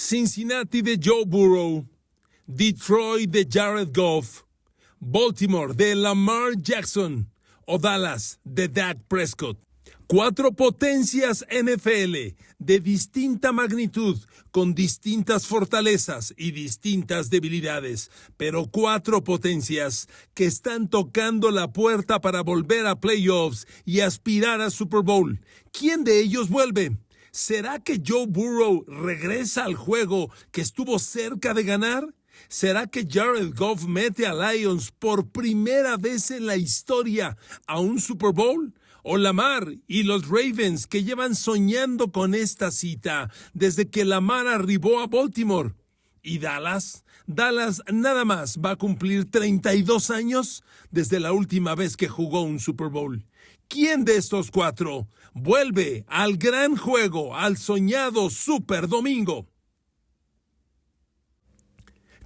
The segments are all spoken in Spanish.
Cincinnati de Joe Burrow, Detroit de Jared Goff, Baltimore de Lamar Jackson o Dallas de Dak Prescott. 4 potencias NFL de distinta magnitud, con distintas fortalezas y distintas debilidades, pero 4 potencias que están tocando la puerta para volver a playoffs y aspirar a Super Bowl. ¿Quién de ellos vuelve? ¿Será que Joe Burrow regresa al juego que estuvo cerca de ganar? ¿Será que Jared Goff mete a Lions por primera vez en la historia a un Super Bowl? ¿O Lamar y los Ravens, que llevan soñando con esta cita desde que Lamar arribó a Baltimore? ¿Y Dallas? Dallas nada más va a cumplir 32 años desde la última vez que jugó un Super Bowl. ¿Quién de estos 4 vuelve al gran juego, al soñado Super Domingo?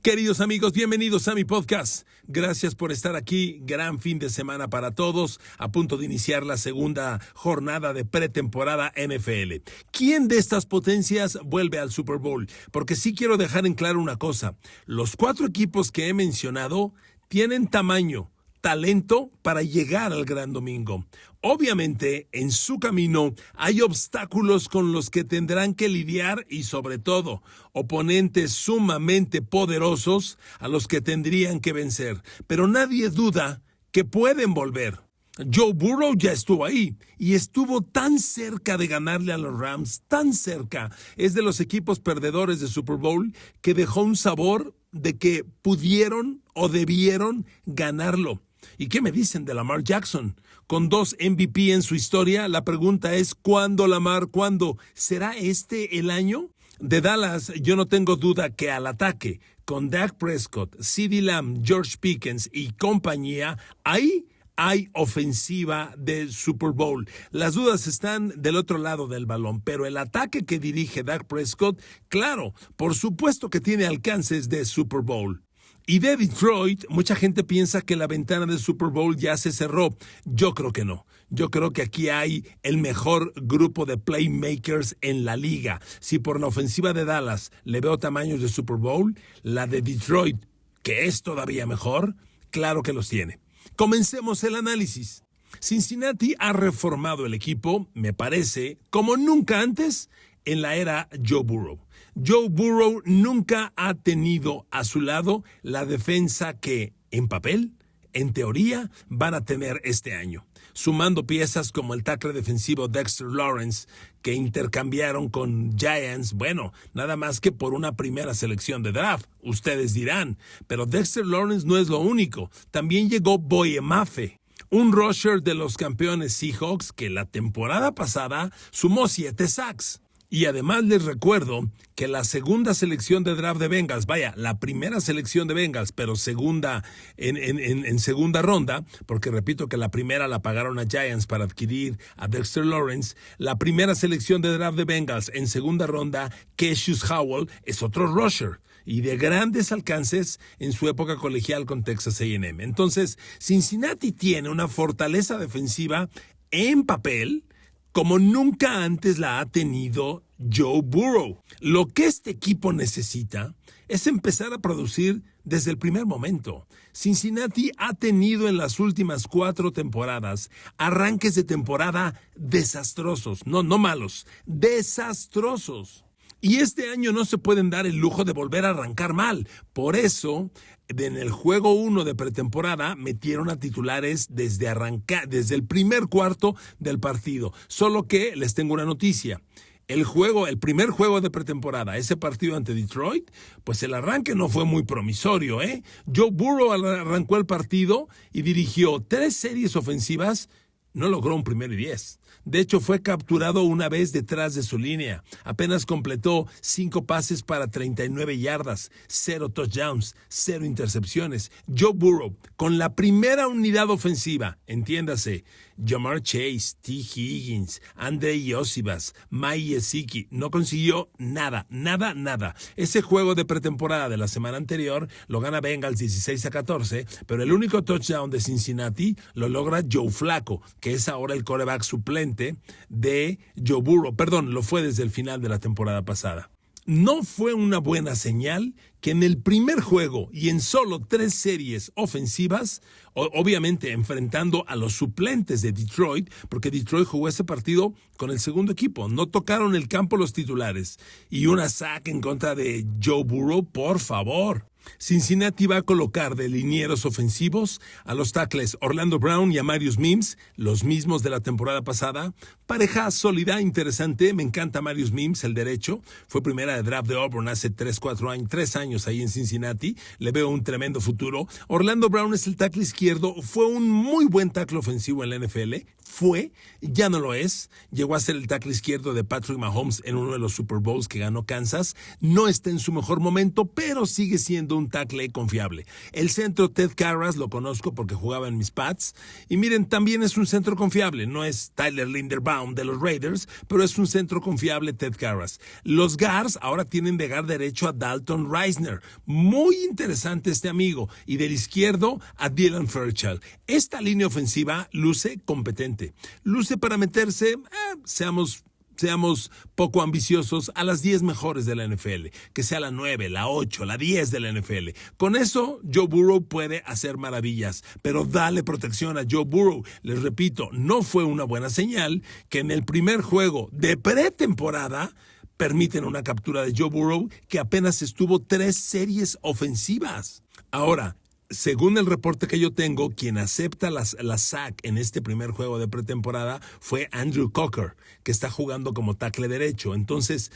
Queridos amigos, bienvenidos a mi podcast. Gracias por estar aquí. Gran fin de semana para todos. A punto de iniciar la segunda jornada de pretemporada NFL. ¿Quién de estas potencias vuelve al Super Bowl? Porque sí quiero dejar en claro una cosa. Los 4 equipos que he mencionado tienen tamaño, talento para llegar al gran domingo. Obviamente, en su camino hay obstáculos con los que tendrán que lidiar y, sobre todo, oponentes sumamente poderosos a los que tendrían que vencer. Pero nadie duda que pueden volver. Joe Burrow ya estuvo ahí y estuvo tan cerca de ganarle a los Rams, tan cerca. Es de los equipos perdedores de Super Bowl que dejó un sabor de que pudieron o debieron ganarlo. ¿Y qué me dicen de Lamar Jackson? Con 2 MVP en su historia, la pregunta es ¿cuándo, Lamar? ¿Cuándo? ¿Será este el año? De Dallas, yo no tengo duda que al ataque, con Dak Prescott, CeeDee Lamb, George Pickens y compañía, ahí hay ofensiva de Super Bowl. Las dudas están del otro lado del balón, pero el ataque que dirige Dak Prescott, claro, por supuesto que tiene alcances de Super Bowl. Y de Detroit, mucha gente piensa que la ventana del Super Bowl ya se cerró. Yo creo que no. Yo creo que aquí hay el mejor grupo de playmakers en la liga. Si por la ofensiva de Dallas le veo tamaños de Super Bowl, la de Detroit, que es todavía mejor, claro que los tiene. Comencemos el análisis. Cincinnati ha reformado el equipo, me parece, como nunca antes en la era Joe Burrow. Joe Burrow nunca ha tenido a su lado la defensa que, en papel, en teoría, van a tener este año. Sumando piezas como el tackle defensivo Dexter Lawrence, que intercambiaron con Giants, bueno, nada más que por una primera selección de draft, ustedes dirán. Pero Dexter Lawrence no es lo único. También llegó Boye Mafe, un rusher de los campeones Seahawks que la temporada pasada sumó 7 sacks. Y además les recuerdo que la segunda selección de draft de Bengals, la primera selección de Bengals, pero segunda en segunda ronda, porque repito que la primera la pagaron a Giants para adquirir a Dexter Lawrence, la primera selección de draft de Bengals en segunda ronda, Cassius Howell, es otro rusher y de grandes alcances en su época colegial con Texas A&M. Entonces, Cincinnati tiene una fortaleza defensiva en papel como nunca antes la ha tenido Joe Burrow. Lo que este equipo necesita es empezar a producir desde el primer momento. Cincinnati ha tenido en las últimas 4 temporadas arranques de temporada desastrosos, no malos, desastrosos. Y este año no se pueden dar el lujo de volver a arrancar mal. Por eso, en el juego 1 de pretemporada, metieron a titulares desde el primer cuarto del partido. Solo que les tengo una noticia. El primer juego de pretemporada, ese partido ante Detroit, pues el arranque no fue muy promisorio, Joe Burrow arrancó el partido y dirigió 3 series ofensivas. No logró un 1º y 10. De hecho, fue capturado una vez detrás de su línea. Apenas completó 5 pases para 39 yardas, 0 touchdowns, 0 intercepciones. Joe Burrow, con la primera unidad ofensiva, entiéndase, Ja'Marr Chase, T. Higgins, Andrei Iosivas, Mike Gesicki, no consiguió nada. Ese juego de pretemporada de la semana anterior lo gana Bengals 16-14, pero el único touchdown de Cincinnati lo logra Joe Flacco, que es ahora el quarterback suplente de Joe Burrow. Lo fue desde el final de la temporada pasada. No fue una buena señal que en el primer juego y en solo 3 series ofensivas, obviamente enfrentando a los suplentes de Detroit, porque Detroit jugó ese partido con el segundo equipo, no tocaron el campo los titulares, y una sack en contra de Joe Burrow, por favor. Cincinnati va a colocar de linieros ofensivos a los tackles Orlando Brown y a Marius Mims, los mismos de la temporada pasada. Pareja sólida, interesante, me encanta Marius Mims, el derecho. Fue primera de draft de Auburn hace 3 años ahí en Cincinnati. Le veo un tremendo futuro. Orlando Brown es el tackle izquierdo, fue un muy buen tackle ofensivo en la NFL. Ya no lo es. Llegó a ser el tackle izquierdo de Patrick Mahomes en uno de los Super Bowls que ganó Kansas. No está en su mejor momento, pero sigue siendo un tackle confiable. El centro Ted Karras lo conozco porque jugaba en mis Pats. Y miren, también es un centro confiable. No es Tyler Linderbaum de los Raiders, pero es un centro confiable Ted Karras. Los guards ahora tienen de guard derecho a Dalton Reisner. Muy interesante este amigo. Y del izquierdo a Dylan Fairchild. Esta línea ofensiva luce competente. Luce para meterse, seamos poco ambiciosos, a las 10 mejores de la NFL, que sea la 9, la 8, la 10 de la NFL. Con eso, Joe Burrow puede hacer maravillas, pero dale protección a Joe Burrow. Les repito, no fue una buena señal que en el primer juego de pretemporada permiten una captura de Joe Burrow que apenas estuvo 3 series ofensivas. Ahora, según el reporte que yo tengo, quien acepta la sack en este primer juego de pretemporada fue Andrew Cocker, que está jugando como tackle derecho. Entonces,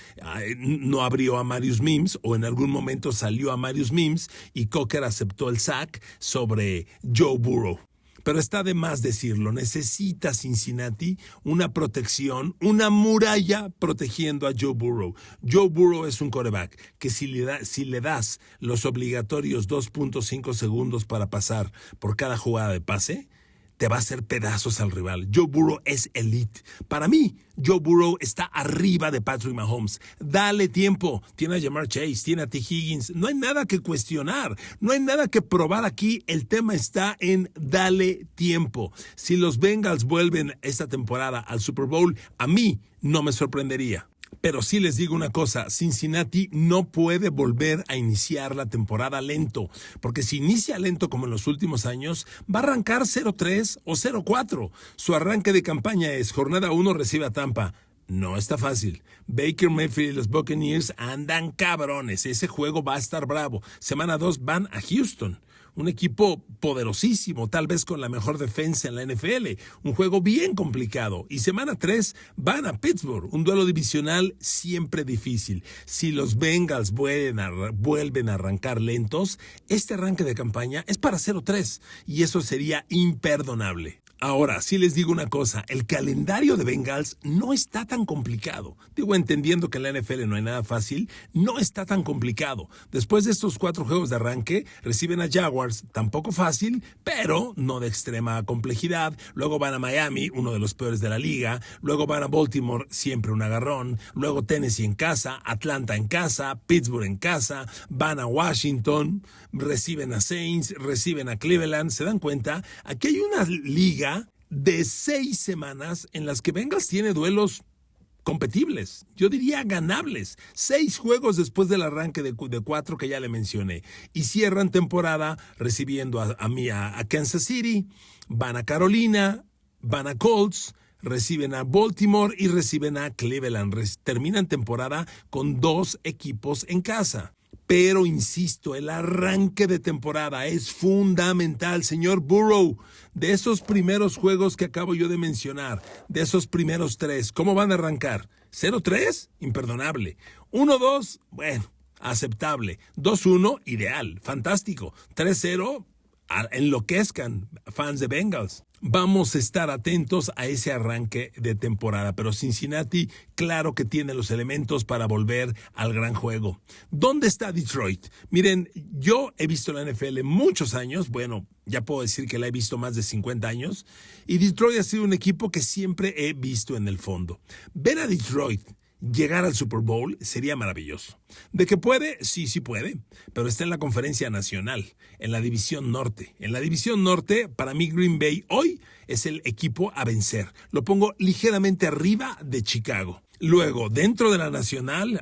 no abrió a Marius Mims, o en algún momento salió a Marius Mims, y Cocker aceptó el sack sobre Joe Burrow. Pero está de más decirlo, necesita Cincinnati una protección, una muralla protegiendo a Joe Burrow. Joe Burrow es un quarterback que si le das los obligatorios 2.5 segundos para pasar por cada jugada de pase, te va a hacer pedazos al rival. Joe Burrow es elite. Para mí, Joe Burrow está arriba de Patrick Mahomes. Dale tiempo. Tiene a Ja'Marr Chase, tiene a T. Higgins. No hay nada que cuestionar. No hay nada que probar aquí. El tema está en dale tiempo. Si los Bengals vuelven esta temporada al Super Bowl, a mí no me sorprendería. Pero sí les digo una cosa, Cincinnati no puede volver a iniciar la temporada lento, porque si inicia lento como en los últimos años, va a arrancar 0-3 o 0-4. Su arranque de campaña es jornada 1 recibe a Tampa. No está fácil. Baker Mayfield y los Buccaneers andan cabrones. Ese juego va a estar bravo. Semana 2 van a Houston. Un equipo poderosísimo, tal vez con la mejor defensa en la NFL. Un juego bien complicado. Y semana 3 van a Pittsburgh. Un duelo divisional siempre difícil. Si los Bengals vuelven a arrancar lentos, este arranque de campaña es para 0-3. Y eso sería imperdonable. Ahora, sí les digo una cosa, el calendario de Bengals no está tan complicado. Digo, entendiendo que en la NFL no hay nada fácil, no está tan complicado. Después de estos 4 juegos de arranque, reciben a Jaguars, tampoco fácil, pero no de extrema complejidad. Luego van a Miami, uno de los peores de la liga. Luego van a Baltimore, siempre un agarrón. Luego Tennessee en casa, Atlanta en casa, Pittsburgh en casa. Van a Washington, reciben a Saints, reciben a Cleveland. ¿Se dan cuenta? Aquí hay una liga de 6 semanas en las que Bengals tiene duelos competibles, yo diría ganables. 6 juegos después del arranque de 4 que ya le mencioné. Y cierran temporada recibiendo a Kansas City, van a Carolina, van a Colts, reciben a Baltimore y reciben a Cleveland. Terminan temporada con 2 equipos en casa. Pero, insisto, el arranque de temporada es fundamental, señor Burrow. De esos primeros juegos que acabo yo de mencionar, de esos primeros 3, ¿cómo van a arrancar? ¿0-3? Imperdonable. 1-2, bueno, aceptable. 2-1, ideal, fantástico. 3-0, enloquezcan, fans de Bengals. Vamos a estar atentos a ese arranque de temporada, pero Cincinnati claro que tiene los elementos para volver al gran juego. ¿Dónde está Detroit? Miren, yo he visto la NFL muchos años, bueno, ya puedo decir que la he visto más de 50 años, y Detroit ha sido un equipo que siempre he visto en el fondo. Ver a Detroit llegar al Super Bowl sería maravilloso. ¿De que puede? Sí puede, pero está en la Conferencia Nacional, en la División Norte. En la División Norte, para mí Green Bay hoy es el equipo a vencer. Lo pongo ligeramente arriba de Chicago. Luego, dentro de la Nacional,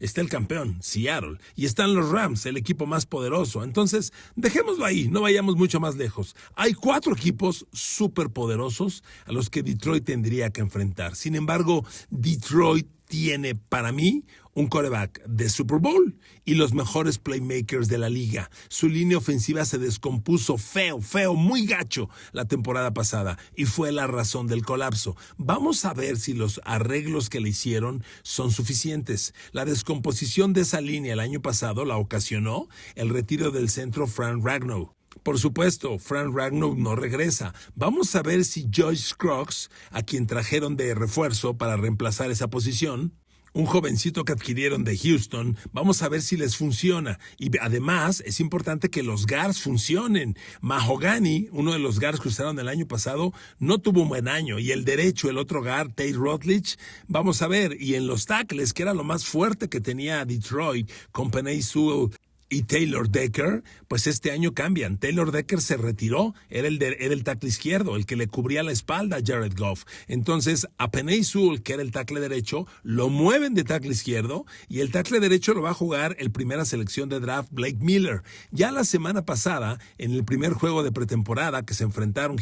está el campeón, Seattle, y están los Rams, el equipo más poderoso. Entonces, dejémoslo ahí, no vayamos mucho más lejos. Hay 4 equipos súper poderosos a los que Detroit tendría que enfrentar. Sin embargo, Detroit tiene, para mí, un quarterback de Super Bowl y los mejores playmakers de la liga. Su línea ofensiva se descompuso feo, muy gacho la temporada pasada y fue la razón del colapso. Vamos a ver si los arreglos que le hicieron son suficientes. La descomposición de esa línea el año pasado la ocasionó el retiro del centro Frank Ragnow. Por supuesto, Frank Ragnow no regresa. Vamos a ver si Josh Scruggs, a quien trajeron de refuerzo para reemplazar esa posición, un jovencito que adquirieron de Houston, vamos a ver si les funciona. Y además es importante que los guards funcionen. Mahogany, uno de los guards que usaron el año pasado, no tuvo un buen año. Y el derecho, el otro guard, Tate Rutledge, vamos a ver. Y en los tackles, que era lo más fuerte que tenía Detroit, con Penei Sewell y Taylor Decker, pues este año cambian. Taylor Decker se retiró, era el tackle izquierdo, el que le cubría la espalda a Jared Goff. Entonces, a Penei Sewell, que era el tackle derecho, lo mueven de tackle izquierdo y el tackle derecho lo va a jugar el primera selección de draft, Blake Miller. Ya la semana pasada, en el primer juego de pretemporada que se enfrentaron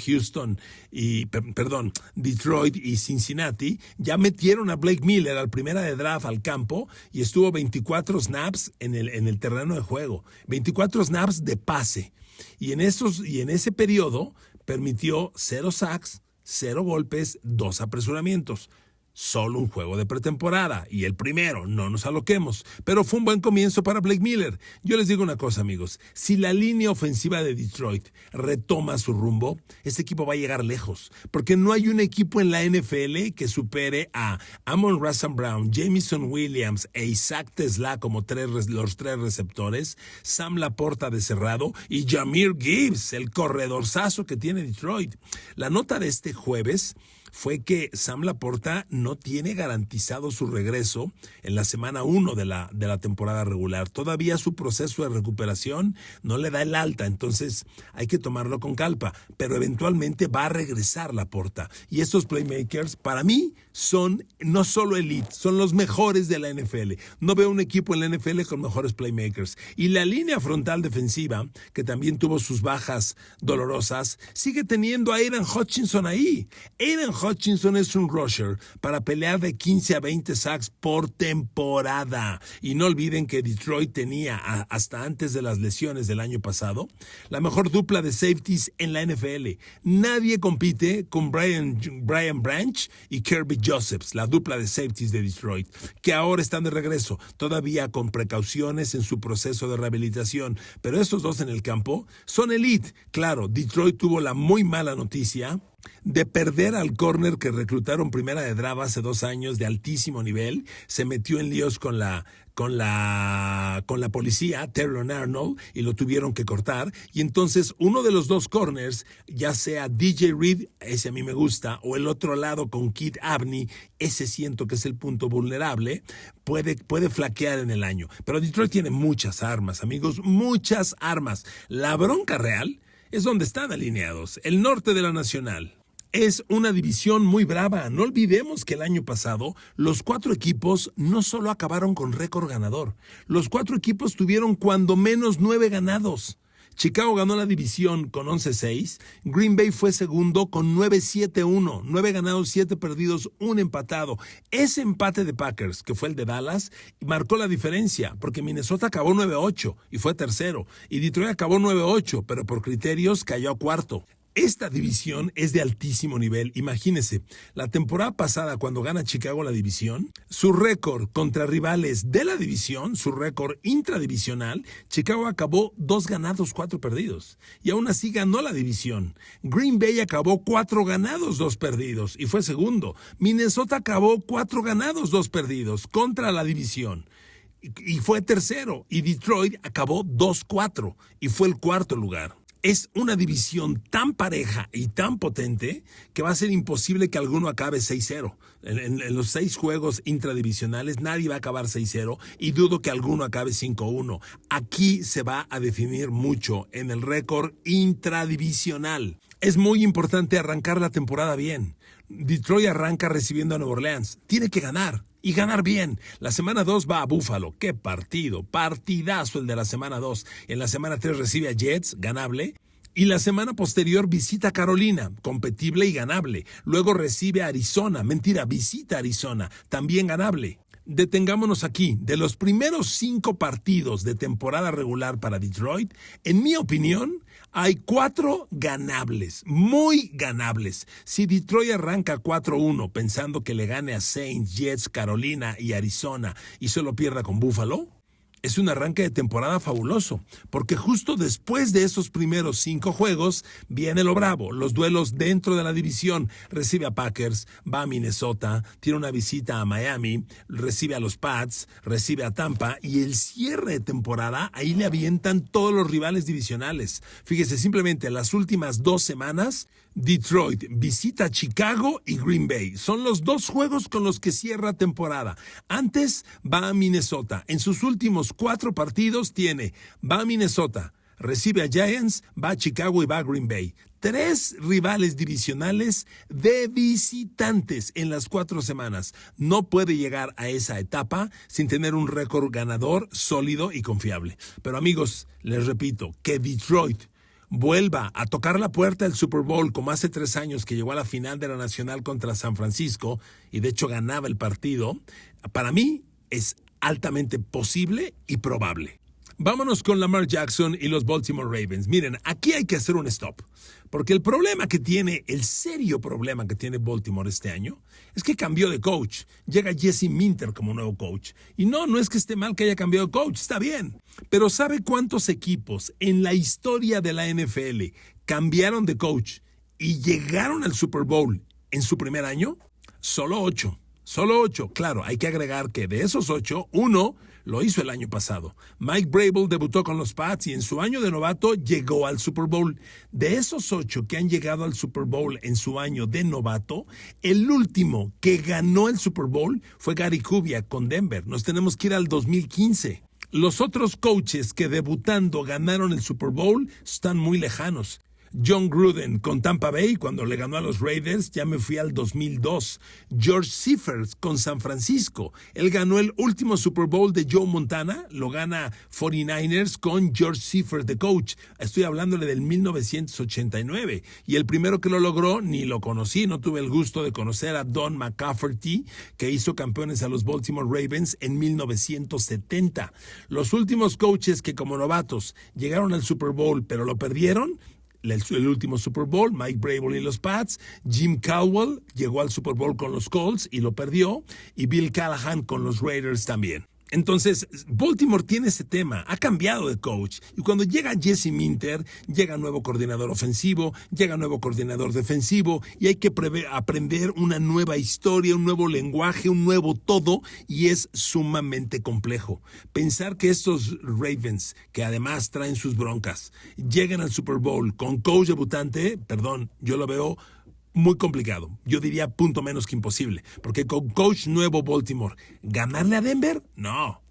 Detroit y Cincinnati, ya metieron a Blake Miller al primera de draft al campo y estuvo 24 snaps en el terreno de juego. 24 snaps de pase. Y en ese periodo permitió 0 sacks, 0 golpes, 2 apresuramientos. Solo un juego de pretemporada y el primero, no nos aloquemos, pero fue un buen comienzo para Blake Miller. Yo les digo una cosa, amigos, si la línea ofensiva de Detroit retoma su rumbo, este equipo va a llegar lejos, porque no hay un equipo en la NFL que supere a Amon-Ra St. Brown, Jameson Williams e Isaac Tesla como los 3 receptores, Sam Laporta de cerrado y Jahmyr Gibbs, el corredorzazo que tiene Detroit. La nota de este jueves fue que Sam Laporta no tiene garantizado su regreso en la semana 1 de la temporada regular. Todavía su proceso de recuperación no le da el alta, entonces hay que tomarlo con calma, pero eventualmente va a regresar Laporta. Y estos playmakers, para mí, son no solo elite, son los mejores de la NFL. No veo un equipo en la NFL con mejores playmakers. Y la línea frontal defensiva, que también tuvo sus bajas dolorosas, sigue teniendo a Aidan Hutchinson ahí. Aidan Hutchinson es un rusher para pelear de 15 a 20 sacks por temporada. Y no olviden que Detroit tenía, hasta antes de las lesiones del año pasado, la mejor dupla de safeties en la NFL. Nadie compite con Brian Branch y Kirby Josephs, la dupla de safeties de Detroit, que ahora están de regreso, todavía con precauciones en su proceso de rehabilitación. Pero estos dos en el campo son elite. Claro, Detroit tuvo la muy mala noticia de perder al corner que reclutaron primera de draft hace 2 años de altísimo nivel. Se metió en líos con la policía, Terron Arnold, y lo tuvieron que cortar. Y entonces uno de los 2 corners, ya sea DJ Reed, ese a mí me gusta, o el otro lado con Kid Abney, ese siento que es el punto vulnerable, puede flaquear en el año. Pero Detroit tiene muchas armas, amigos, muchas armas. La bronca real es donde están alineados, el norte de la Nacional. Es una división muy brava. No olvidemos que el año pasado los 4 equipos no solo acabaron con récord ganador. Los 4 equipos tuvieron cuando menos 9 ganados. Chicago ganó la división con 11-6. Green Bay fue segundo con 9-7-1. 9 ganados, 7 perdidos, 1 empatado. Ese empate de Packers, que fue el de Dallas, marcó la diferencia, porque Minnesota acabó 9-8 y fue tercero. Y Detroit acabó 9-8, pero por criterios cayó a cuarto. Esta división es de altísimo nivel. Imagínense, la temporada pasada cuando gana Chicago la división, su récord contra rivales de la división, su récord intradivisional, Chicago acabó 2 ganados, 4 perdidos. Y aún así ganó la división. Green Bay acabó 4 ganados, 2 perdidos y fue segundo. Minnesota acabó 4 ganados, 2 perdidos contra la división y fue tercero. Y Detroit acabó 2-4 y fue el cuarto lugar. Es una división tan pareja y tan potente que va a ser imposible que alguno acabe 6-0. En los 6 juegos intradivisionales nadie va a acabar 6-0 y dudo que alguno acabe 5-1. Aquí se va a definir mucho en el récord intradivisional. Es muy importante arrancar la temporada bien. Detroit arranca recibiendo a Nueva Orleans. Tiene que ganar. Y ganar bien. La semana 2 va a Buffalo. ¡Qué partido! Partidazo el de la semana 2. En la semana 3 recibe a Jets, ganable. Y la semana posterior visita a Carolina, competible y ganable. Luego recibe a Arizona. Mentira, visita a Arizona, también ganable. Detengámonos aquí. De los primeros 5 partidos de temporada regular para Detroit, en mi opinión, hay 4 ganables, muy ganables. Si Detroit arranca 4-1 pensando que le gane a Saints, Jets, Carolina y Arizona y solo pierda con Buffalo, es un arranque de temporada fabuloso, porque justo después de esos primeros 5 juegos viene lo bravo, los duelos dentro de la división. Recibe a Packers, va a Minnesota, tiene una visita a Miami, recibe a los Pats, recibe a Tampa y el cierre de temporada, ahí le avientan todos los rivales divisionales. Fíjese, simplemente las últimas 2 semanas, Detroit visita a Chicago y Green Bay. Son los 2 juegos con los que cierra temporada. Antes va a Minnesota. En sus últimos 4 partidos va a Minnesota, recibe a Giants, va a Chicago y va a Green Bay. 3 rivales divisionales de visitantes en las 4 semanas. No puede llegar a esa etapa sin tener un récord ganador, sólido y confiable. Pero amigos, les repito, que Detroit vuelva a tocar la puerta del Super Bowl como hace 3 años que llegó a la final de la Nacional contra San Francisco y de hecho ganaba el partido, para mí es altamente posible y probable. Vámonos con Lamar Jackson y los Baltimore Ravens. Miren, aquí hay que hacer un stop, porque el serio problema que tiene Baltimore este año es que cambió de coach. Llega Jesse Minter como nuevo coach. Y no es que esté mal que haya cambiado de coach, está bien. Pero ¿sabe cuántos equipos en la historia de la NFL cambiaron de coach y llegaron al Super Bowl en su primer año? Solo 8. Solo 8, claro, hay que agregar que de esos 8, 1 lo hizo el año pasado. Mike Vrabel debutó con los Pats y en su año de novato llegó al Super Bowl. De esos 8 que han llegado al Super Bowl en su año de novato, el último que ganó el Super Bowl fue Gary Kubiak con Denver. Nos tenemos que ir al 2015. Los otros coaches que debutando ganaron el Super Bowl están muy lejanos. John Gruden con Tampa Bay cuando le ganó a los Raiders, ya me fui al 2002. George Seifert con San Francisco, él ganó el último Super Bowl de Joe Montana, lo gana 49ers con George Seifert de coach. Estoy hablándole del 1989 y el primero que lo logró ni lo conocí, no tuve el gusto de conocer a Don McCafferty, que hizo campeones a los Baltimore Ravens en 1970. Los últimos coaches que como novatos llegaron al Super Bowl pero lo perdieron, el último Super Bowl, Mike Vrabel y los Pats, Jim Caldwell llegó al Super Bowl con los Colts y lo perdió, y Bill Callahan con los Raiders también. Entonces, Baltimore tiene ese tema, ha cambiado de coach, y cuando llega Jesse Minter, llega nuevo coordinador ofensivo, llega nuevo coordinador defensivo, y hay que aprender una nueva historia, un nuevo lenguaje, un nuevo todo, y es sumamente complejo. Pensar que estos Ravens, que además traen sus broncas, lleguen al Super Bowl con coach debutante, yo lo veo muy complicado. Yo diría punto menos que imposible. Porque con coach nuevo Baltimore, ¿ganarle a Denver? No.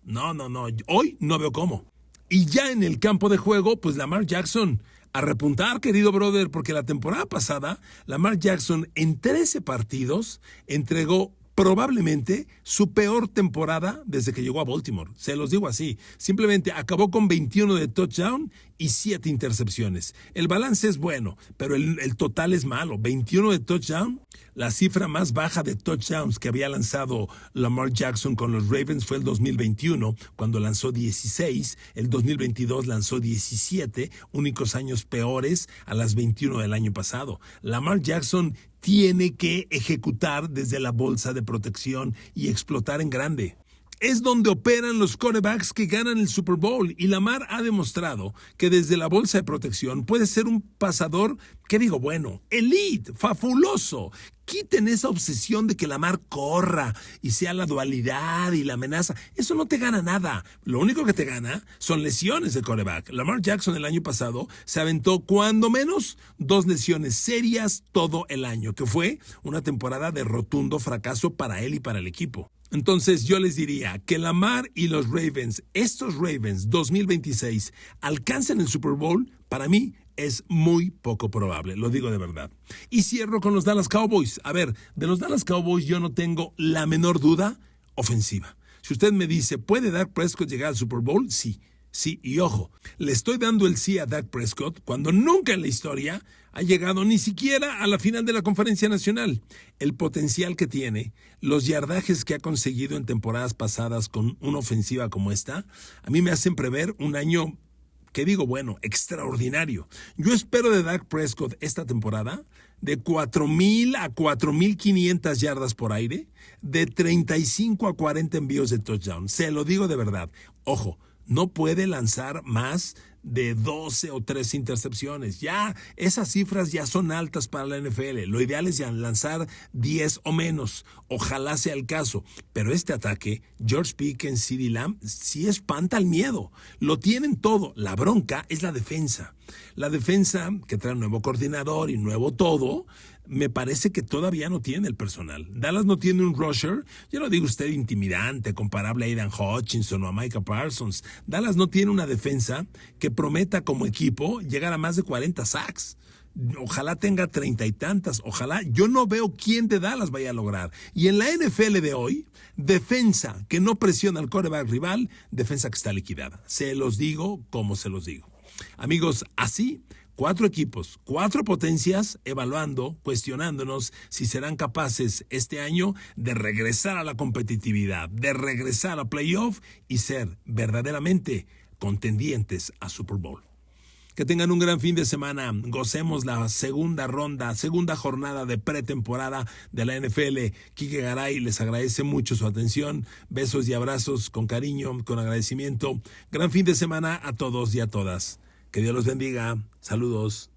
Hoy no veo cómo. Y ya en el campo de juego, pues Lamar Jackson a repuntar, querido brother, porque la temporada pasada, Lamar Jackson en 13 partidos entregó probablemente su peor temporada desde que llegó a Baltimore. Se los digo así. Simplemente acabó con 21 de touchdown y 7 intercepciones. El balance es bueno, pero el total es malo. 21 de touchdown. La cifra más baja de touchdowns que había lanzado Lamar Jackson con los Ravens fue el 2021, cuando lanzó 16. El 2022 lanzó 17, únicos años peores a las 21 del año pasado. Lamar Jackson tiene que ejecutar desde la bolsa de protección y explotar en grande. Es donde operan los quarterbacks que ganan el Super Bowl, y Lamar ha demostrado que desde la bolsa de protección puede ser un pasador, elite, fabuloso. Quiten esa obsesión de que Lamar corra y sea la dualidad y la amenaza. Eso no te gana nada. Lo único que te gana son lesiones de quarterback. Lamar Jackson el año pasado se aventó cuando menos 2 lesiones serias todo el año, que fue una temporada de rotundo fracaso para él y para el equipo. Entonces yo les diría que Lamar y los Ravens, estos Ravens 2026, alcancen el Super Bowl, para mí es muy poco probable, lo digo de verdad. Y cierro con los Dallas Cowboys. A ver, de los Dallas Cowboys yo no tengo la menor duda ofensiva. Si usted me dice, ¿puede Dak Prescott llegar al Super Bowl? Sí. Sí, y ojo, le estoy dando el sí a Dak Prescott cuando nunca en la historia ha llegado ni siquiera a la final de la Conferencia Nacional. El potencial que tiene, los yardajes que ha conseguido en temporadas pasadas con una ofensiva como esta, a mí me hacen prever un año, que digo, bueno, extraordinario. Yo espero de Dak Prescott esta temporada de 4,000 a 4,500 yardas por aire, de 35 a 40 envíos de touchdown. Se lo digo de verdad. Ojo, no puede lanzar más de 12 o 13 intercepciones. Ya, esas cifras ya son altas para la NFL. Lo ideal es ya lanzar 10 o menos. Ojalá sea el caso. Pero este ataque, George Pickens, CeeDee Lamb, sí espanta el miedo. Lo tienen todo. La bronca es la defensa. La defensa, que trae un nuevo coordinador y nuevo todo, me parece que todavía no tiene el personal. Dallas no tiene un rusher, yo no digo usted intimidante, comparable a Aidan Hutchinson o a Micah Parsons. Dallas no tiene una defensa que prometa como equipo llegar a más de 40 sacks. Ojalá tenga 30 y tantas, ojalá. Yo no veo quién de Dallas vaya a lograr. Y en la NFL de hoy, defensa que no presiona al quarterback rival, defensa que está liquidada. Se los digo como se los digo. Amigos, así 4 equipos, 4 potencias evaluando, cuestionándonos si serán capaces este año de regresar a la competitividad, de regresar a playoff y ser verdaderamente contendientes a Super Bowl. Que tengan un gran fin de semana. Gocemos la segunda jornada de pretemporada de la NFL. Quique Garay les agradece mucho su atención. Besos y abrazos con cariño, con agradecimiento. Gran fin de semana a todos y a todas. Que Dios los bendiga. Saludos.